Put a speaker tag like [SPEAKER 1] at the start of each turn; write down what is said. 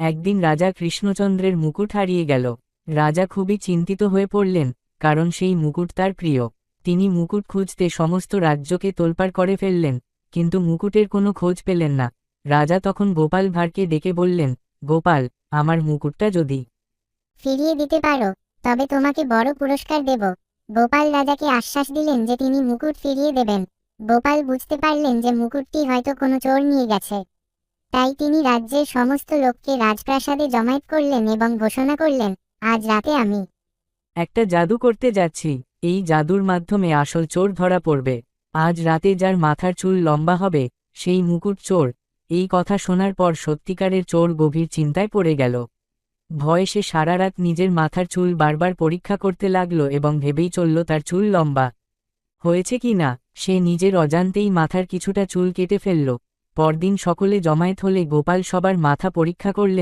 [SPEAKER 1] একদিন রাজা কৃষ্ণচন্দ্রের মুকুট হারিয়ে গেল। রাজা খুবই চিন্তিত হয়ে পড়লেন, কারণ সেই মুকুট তার প্রিয়। তিনি মুকুট খুঁজতে সমস্ত রাজ্যকে তোলপাড় করে ফেললেন, কিন্তু মুকুটের কোনো খোঁজ পেলেন না। রাজা তখন গোপাল ভাঁড়কে ডেকে বললেন, গোপাল, আমার মুকুটটা যদি
[SPEAKER 2] ফিরিয়ে দিতে পারো তবে তোমাকে বড় পুরস্কার দেব। গোপাল রাজাকে আশ্বাস দিলেন যে তিনি মুকুট ফিরিয়ে দেবেন। গোপাল বুঝতে পারলেন যে মুকুটটি হয়তো কোনো চোর নিয়ে গেছে। তাই তিনি রাজ্যের সমস্ত লোককে রাজপ্রাসাদে জমায়েত করলেন এবং ঘোষণা করলেন, আজ রাতে আমি
[SPEAKER 1] একটা জাদু করতে যাচ্ছি। এই জাদুর মাধ্যমে আসল চোর ধরা পড়বে। আজ রাতে যার মাথার চুল লম্বা হবে, সেই মুকুট চোর। এই কথা শোনার পর সত্যিকারের চোর গভীর চিন্তায় পড়ে গেল। ভয়ে সে সারা রাত নিজের মাথার চুল বারবার পরীক্ষা করতে লাগলো এবং ভেবেই চলল তার চুল লম্বা হয়েছে কি না। সে নিজের অজান্তেই মাথার কিছুটা চুল কেটে ফেলল। পরদিন সকলে জমায়েত হলে গোপাল সবার মাথা পরীক্ষা করলেন।